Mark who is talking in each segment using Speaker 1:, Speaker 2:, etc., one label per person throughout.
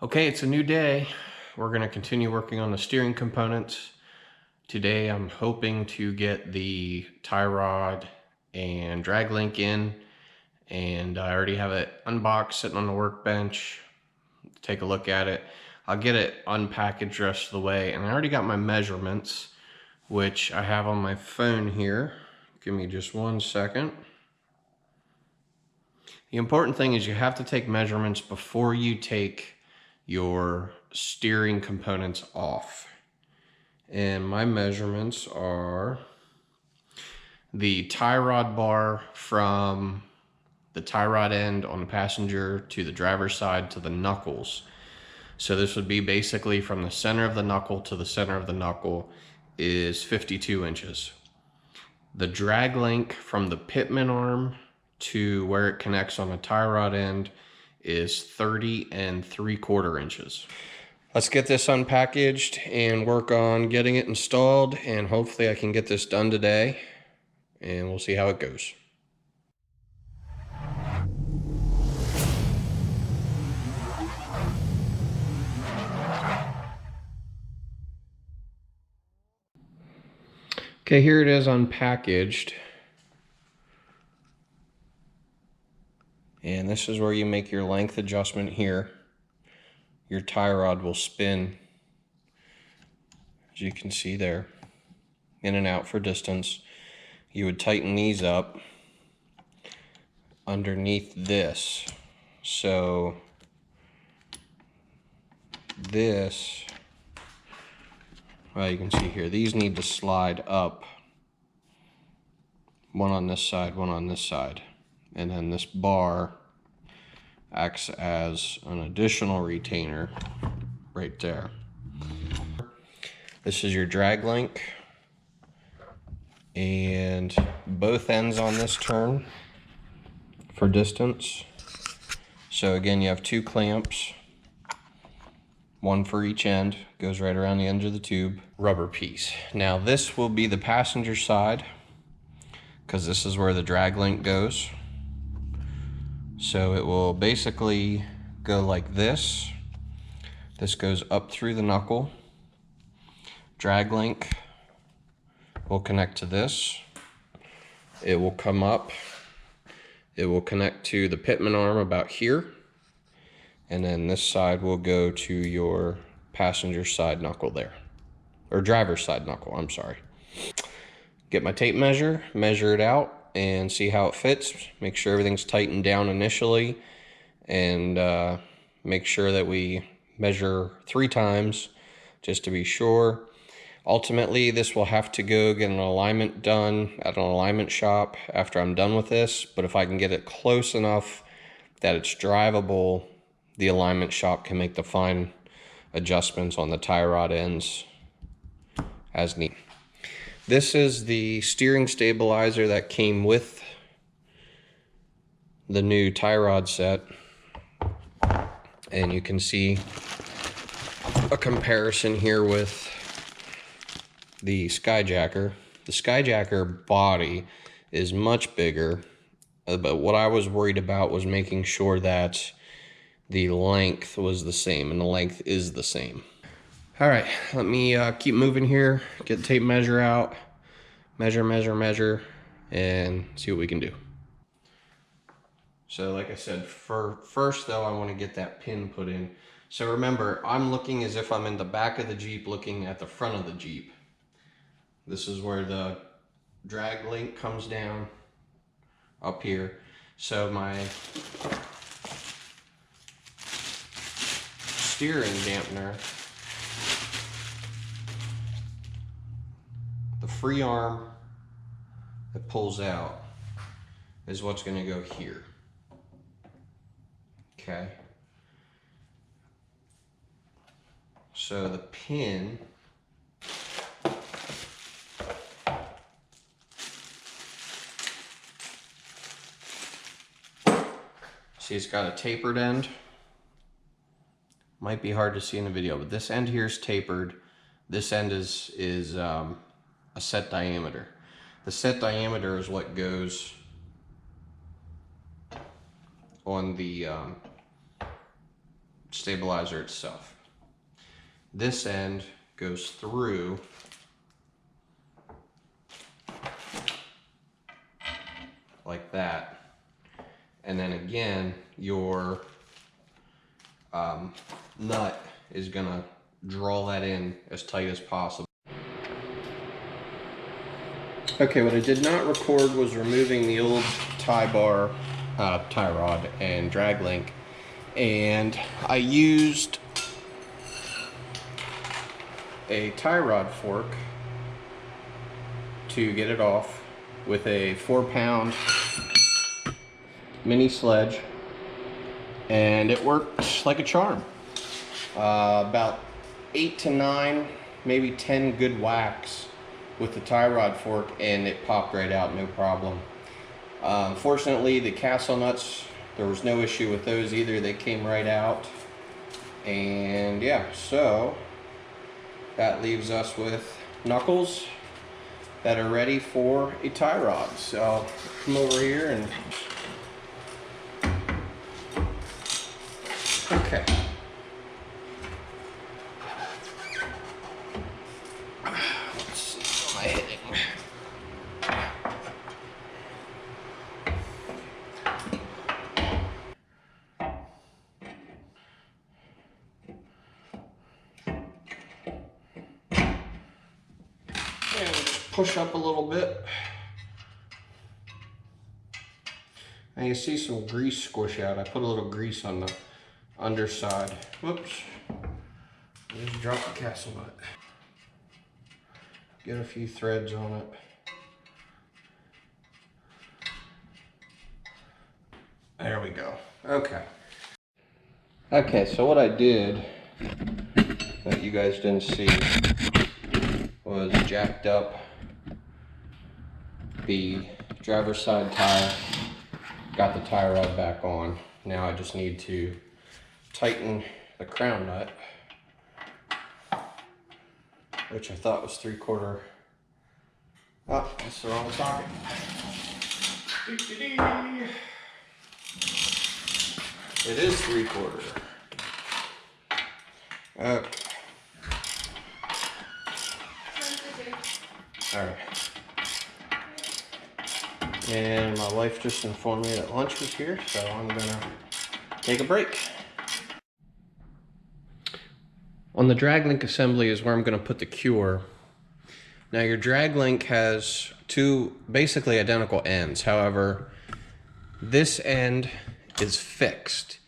Speaker 1: Okay, it's a new day. We're going to continue working on the steering components. Today I'm hoping to get the tie rod and drag link in, and I already have it unboxed sitting on the workbench. Take a look at it. I'll get it unpackaged the rest of the way, and I already got my measurements, which I have on my phone here. Give me just 1 second. The important thing is you have to take measurements before you take your steering components off. And my measurements are the tie rod bar from the tie rod end on the passenger to the driver's side to the knuckles. So this would be basically from the center of the knuckle to the center of the knuckle is 52 inches. The drag link from the pitman arm to where it connects on the tie rod end is 30 3/4 inches. Let's get this unpackaged and work on getting it installed, and hopefully I can get this done today, and we'll see how it goes. Okay, here it is unpackaged. And this is where you make your length adjustment here. Your tie rod will spin, as you can see there, in and out for distance. You would tighten these up underneath this. So this, well, you can see here, these need to slide up. One on this side, one on this side. And then this bar acts as an additional retainer right there. This is your drag link, and both ends on this turn for distance. So again, you have 2 clamps, one for each end, goes right around the edge of the tube, rubber piece. Now this will be the passenger side, because this is where the drag link goes. So it will basically go like this. This goes up through the knuckle. Drag link will connect to this. It will come up. It will connect to the pitman arm about here. And then this side will go to your passenger side knuckle there. Or driver's side knuckle, I'm sorry. Get my tape measure, measure it out, and see how it fits. Make sure everything's tightened down initially, and make sure that we measure 3 times just to be sure. Ultimately, this will have to go get an alignment done at an alignment shop after I'm done with this, but if I can get it close enough that it's drivable, the alignment shop can make the fine adjustments on the tie rod ends as needed. This is the steering stabilizer that came with the new tie rod set, and you can see a comparison here with the Skyjacker. The Skyjacker body is much bigger, but what I was worried about was making sure that the length was the same, and the length is the same. All right, let me keep moving here, get the tape measure out, measure, and see what we can do. So like I said, first though, I want to get that pin put in. So remember, I'm looking as if I'm in the back of the Jeep looking at the front of the Jeep. This is where the drag link comes down up here. So my steering dampener, the free arm that pulls out, is what's going to go here. Okay. So the pin see, it's got a tapered end. Might be hard to see in the video, but this end here is tapered. This end is a set diameter. The set diameter is what goes on the stabilizer itself. This end goes through like that, and then again your nut is gonna draw that in as tight as possible. Okay, what I did not record was removing the old tie bar, tie rod and drag link, and I used a tie rod fork to get it off with a 4-pound mini sledge, and it worked like a charm. About 8 to 9, maybe 10 good whacks with the tie rod fork, and it popped right out, no problem. Fortunately, the castle nuts, there was no issue with those either. They came right out. And yeah, so that leaves us with knuckles that are ready for a tie rod. So I'll come over here and okay. Let's see, what am I hitting? And we'll just push up a little bit. And you see some grease squish out. I put a little grease on the underside. Whoops. Just drop the castle nut. Get a few threads on it. There we go. Okay. Okay, so what I did that you guys didn't see was jacked up the driver's side tire, got the tie rod back on. Now I just need to tighten the crown nut, which I thought was 3/4. Oh, that's the wrong socket. It is 3/4. Okay. Alright. And my wife just informed me that lunch was here, so I'm gonna take a break. On the drag link assembly is where I'm gonna put the cure. Now your drag link has two basically identical ends. However, this end is fixed.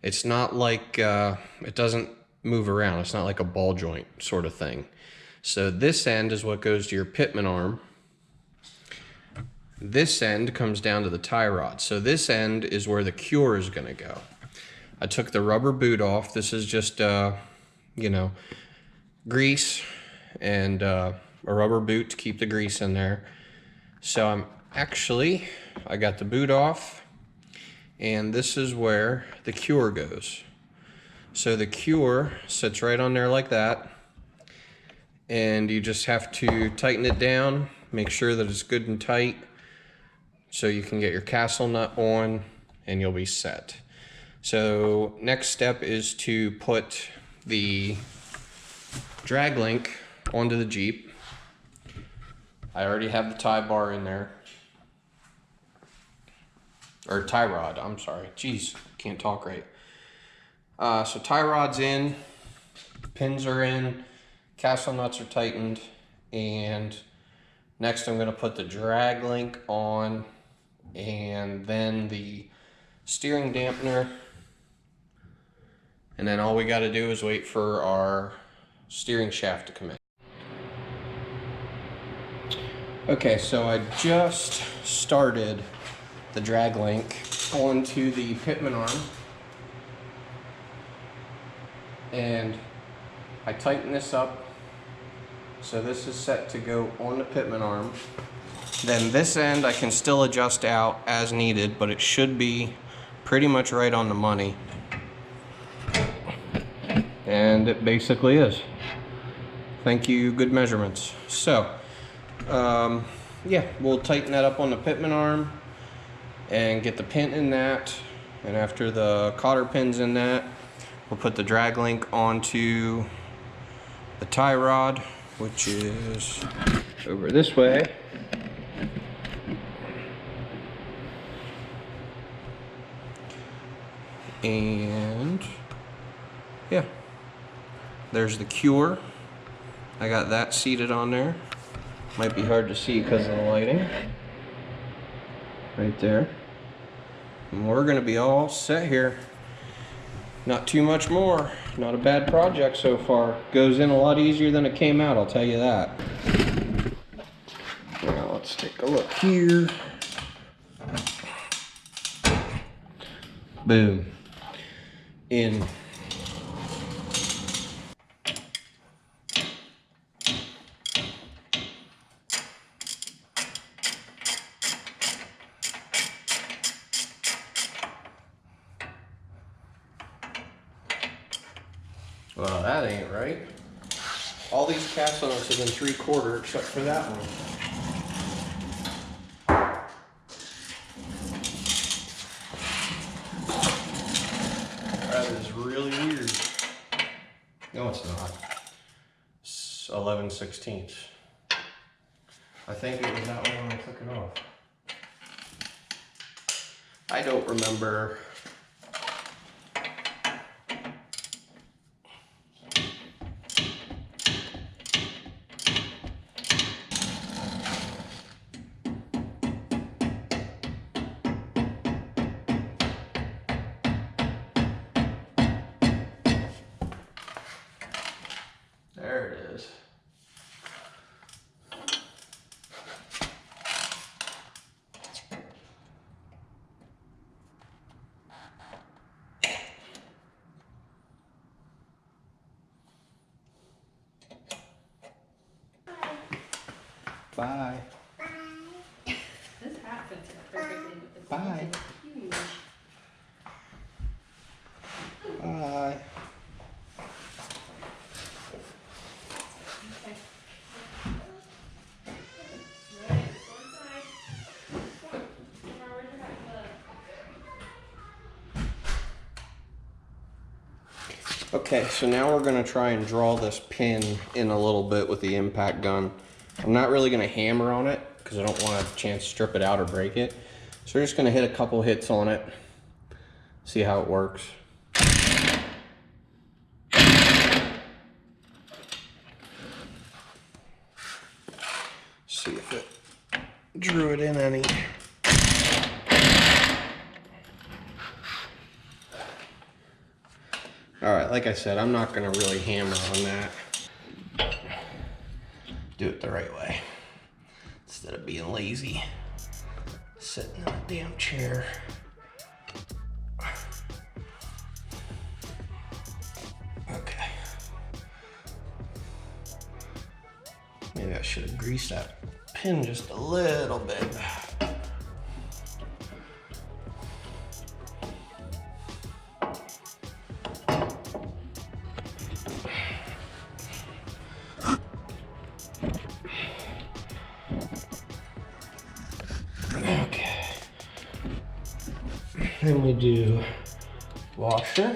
Speaker 1: It's not like, it doesn't move around. It's not like a ball joint sort of thing. So this end is what goes to your pitman arm. This end comes down to the tie rod. So this end is where the cure is gonna go. I took the rubber boot off. This is just, you know, grease and a rubber boot to keep the grease in there. So I got the boot off, and this is where the cure goes. So the cure sits right on there like that, and you just have to tighten it down, make sure that it's good and tight, so you can get your castle nut on and you'll be set. So next step is to put the drag link onto the Jeep. I already have the tie bar in there. Or tie rod, I'm sorry. Jeez, can't talk right. So tie rod's in, pins are in, castle nuts are tightened, and next I'm gonna put the drag link on, and then the steering dampener, and then all we gotta do is wait for our steering shaft to come in. Okay, so I just started the drag link onto the pitman arm, and I tighten this up so this is set to go on the pitman arm. Then this end I can still adjust out as needed, but it should be pretty much right on the money, and it basically is. Thank you, good measurements. So yeah, we'll tighten that up on the pitman arm and get the pin in that, and after the cotter pin's in that, We'll put the drag link onto the tie rod, which is over this way. And yeah, there's the cure. I got that seated on there. Might be hard to see because of the lighting. Right there. And we're gonna be all set here. Not too much more. Not a bad project so far. Goes in a lot easier than it came out, I'll tell you that. Now let's take a look here. Boom. In. Well, that ain't right. All these cast on us have been 3/4 except for that one. That is really weird. No, it's not. It's 11/16. I think it was that one when I took it off. I don't remember. There it is. Bye.
Speaker 2: Bye. This hat fits perfectly with the
Speaker 1: Bye.
Speaker 2: huge.
Speaker 1: Bye.
Speaker 2: Okay. Right, one side. Where's your hat?
Speaker 1: Okay, so now we're gonna try and draw this pin in a little bit with the impact gun. I'm not really gonna hammer on it because I don't want a chance to strip it out or break it. So we're just gonna hit a couple hits on it, see how it works. See if it drew it in any. All right, like I said, I'm not gonna really hammer on that. Do it the right way instead of being lazy, sitting in a damn chair. Okay. Maybe I should have greased that pin just a little bit. Okay. Then we do washer.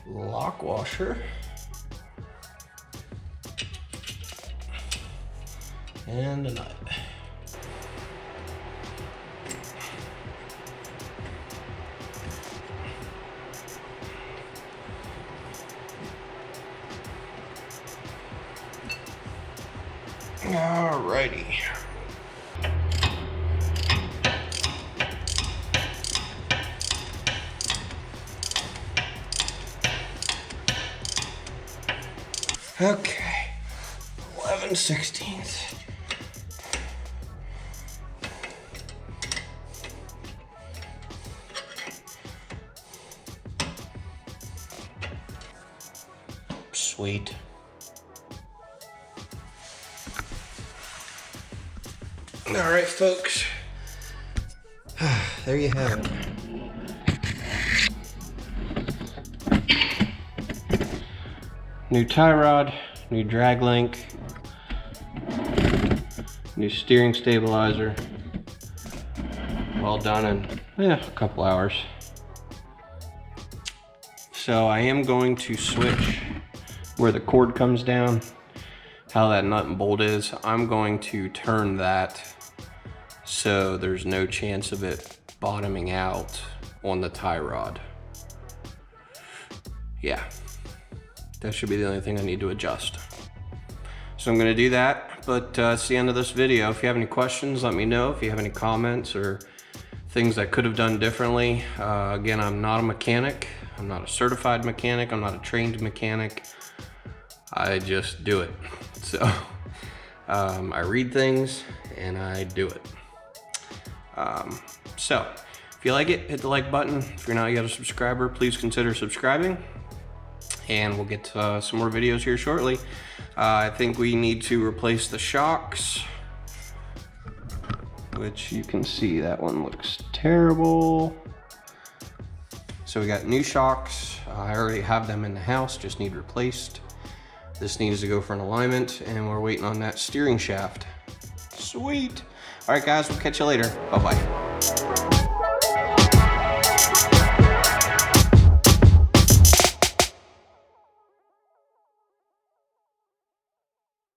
Speaker 1: Lock washer. And a nut. Alrighty. Okay, 11/16. Sweet. All right, folks. There you have it. New tie rod, new drag link, new steering stabilizer, all done in a couple hours. So I am going to switch where the cord comes down, how that nut and bolt is. I'm going to turn that so there's no chance of it bottoming out on the tie rod. Yeah, that should be the only thing I need to adjust. So I'm gonna do that, but it's the end of this video. If you have any questions, let me know. If you have any comments or things I could have done differently. Again, I'm not a mechanic. I'm not a certified mechanic. I'm not a trained mechanic. I just do it. So I read things and I do it. So if you like it, hit the like button. If you're not yet a subscriber, please consider subscribing. And we'll get some more videos here shortly. I think we need to replace the shocks, which you can see that one looks terrible. So we got new shocks. I already have them in the house, just need replaced. This needs to go for an alignment, and we're waiting on that steering shaft. Sweet. All right, guys, we'll catch you later. Bye-bye.